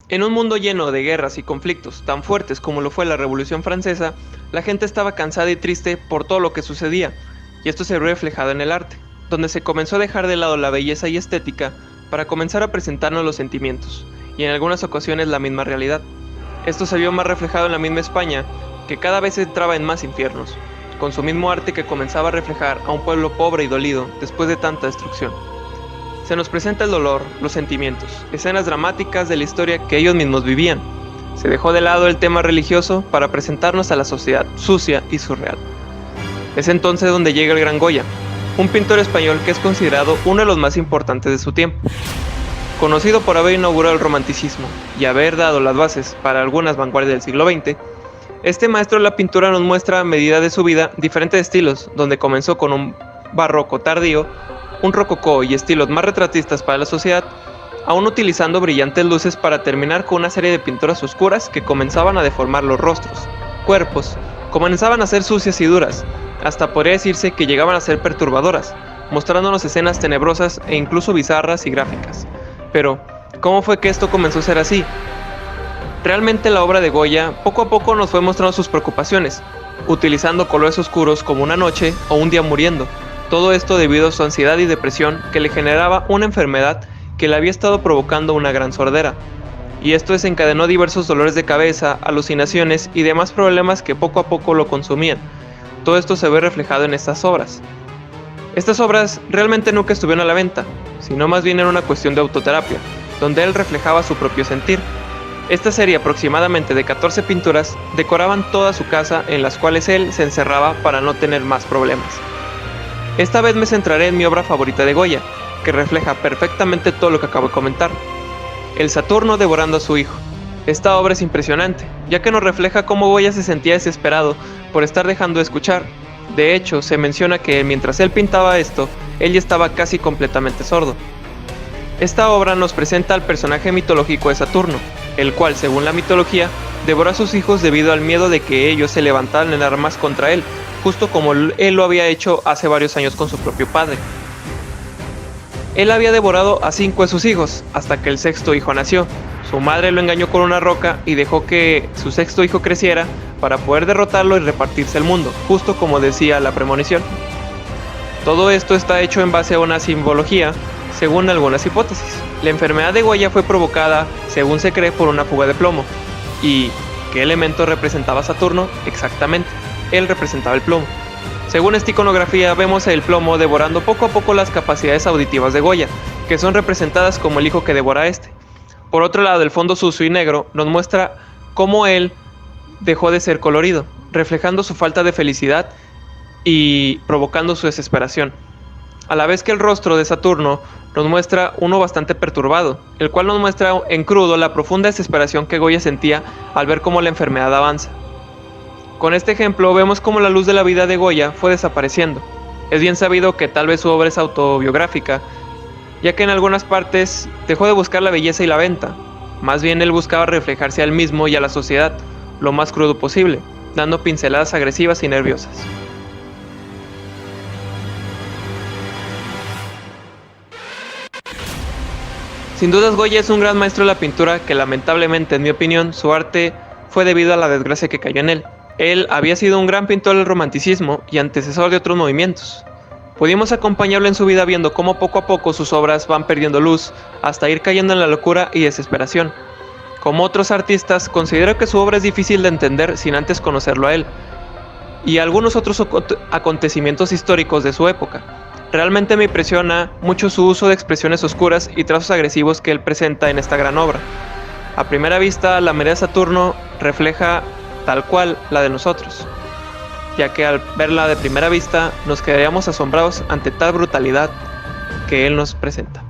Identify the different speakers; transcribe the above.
Speaker 1: En un mundo lleno de guerras y conflictos tan fuertes como lo fue la Revolución Francesa, la gente estaba cansada y triste por todo lo que sucedía, y esto se vio reflejado en el arte, donde se comenzó a dejar de lado la belleza y estética para comenzar a presentarnos los sentimientos, y en algunas ocasiones la misma realidad. Esto se vio más reflejado en la misma España, que cada vez entraba en más infiernos, con su mismo arte que comenzaba a reflejar a un pueblo pobre y dolido después de tanta destrucción. Se nos presenta el dolor, los sentimientos, escenas dramáticas de la historia que ellos mismos vivían. Se dejó de lado el tema religioso para presentarnos a la sociedad sucia y surreal. Es entonces donde llega el gran Goya, un pintor español que es considerado uno de los más importantes de su tiempo. Conocido por haber inaugurado el romanticismo y haber dado las bases para algunas vanguardias del siglo XX, este maestro de la pintura nos muestra a medida de su vida diferentes estilos, donde comenzó con un barroco tardío, un rococó y estilos más retratistas para la sociedad, aún utilizando brillantes luces para terminar con una serie de pinturas oscuras que comenzaban a deformar los rostros, cuerpos, comenzaban a ser sucias y duras, hasta podría decirse que llegaban a ser perturbadoras, mostrándonos escenas tenebrosas e incluso bizarras y gráficas. Pero, ¿cómo fue que esto comenzó a ser así? Realmente la obra de Goya poco a poco nos fue mostrando sus preocupaciones, utilizando colores oscuros como una noche o un día muriendo. Todo esto debido a su ansiedad y depresión que le generaba una enfermedad que le había estado provocando una gran sordera. Y esto desencadenó diversos dolores de cabeza, alucinaciones y demás problemas que poco a poco lo consumían. Todo esto se ve reflejado en estas obras. Estas obras realmente nunca estuvieron a la venta, sino más bien era una cuestión de autoterapia, donde él reflejaba su propio sentir. Esta serie aproximadamente de 14 pinturas decoraban toda su casa en las cuales él se encerraba para no tener más problemas. Esta vez me centraré en mi obra favorita de Goya, que refleja perfectamente todo lo que acabo de comentar. El Saturno devorando a su hijo. Esta obra es impresionante, ya que nos refleja cómo Goya se sentía desesperado por estar dejando de escuchar. De hecho, se menciona que mientras él pintaba esto, él ya estaba casi completamente sordo. Esta obra nos presenta al personaje mitológico de Saturno, el cual, según la mitología, devoró a sus hijos debido al miedo de que ellos se levantaran en armas contra él, justo como él lo había hecho hace varios años con su propio padre. Él había devorado a 5 de sus hijos, hasta que el sexto hijo nació. Su madre lo engañó con una roca y dejó que su sexto hijo creciera para poder derrotarlo y repartirse el mundo, justo como decía la premonición. Todo esto está hecho en base a una simbología, según algunas hipótesis. La enfermedad de Goya fue provocada, según se cree, por una fuga de plomo. ¿Y qué elemento representaba Saturno? Exactamente, él representaba el plomo. Según esta iconografía, vemos el plomo devorando poco a poco las capacidades auditivas de Goya, que son representadas como el hijo que devora a este. Por otro lado, el fondo sucio y negro nos muestra cómo él dejó de ser colorido, reflejando su falta de felicidad y provocando su desesperación. A la vez que el rostro de Saturno nos muestra uno bastante perturbado, el cual nos muestra en crudo la profunda desesperación que Goya sentía al ver cómo la enfermedad avanza. Con este ejemplo vemos cómo la luz de la vida de Goya fue desapareciendo. Es bien sabido que tal vez su obra es autobiográfica, ya que en algunas partes dejó de buscar la belleza y la venta. Más bien él buscaba reflejarse a él mismo y a la sociedad lo más crudo posible, dando pinceladas agresivas y nerviosas. Sin dudas Goya es un gran maestro de la pintura que lamentablemente, en mi opinión, su arte fue debido a la desgracia que cayó en él. Él había sido un gran pintor del romanticismo y antecesor de otros movimientos. Pudimos acompañarlo en su vida viendo cómo poco a poco sus obras van perdiendo luz hasta ir cayendo en la locura y desesperación. Como otros artistas, considero que su obra es difícil de entender sin antes conocerlo a él y algunos otros acontecimientos históricos de su época. Realmente me impresiona mucho su uso de expresiones oscuras y trazos agresivos que él presenta en esta gran obra. A primera vista, la mirada de Saturno refleja tal cual la de nosotros, ya que al verla de primera vista nos quedaríamos asombrados ante tal brutalidad que él nos presenta.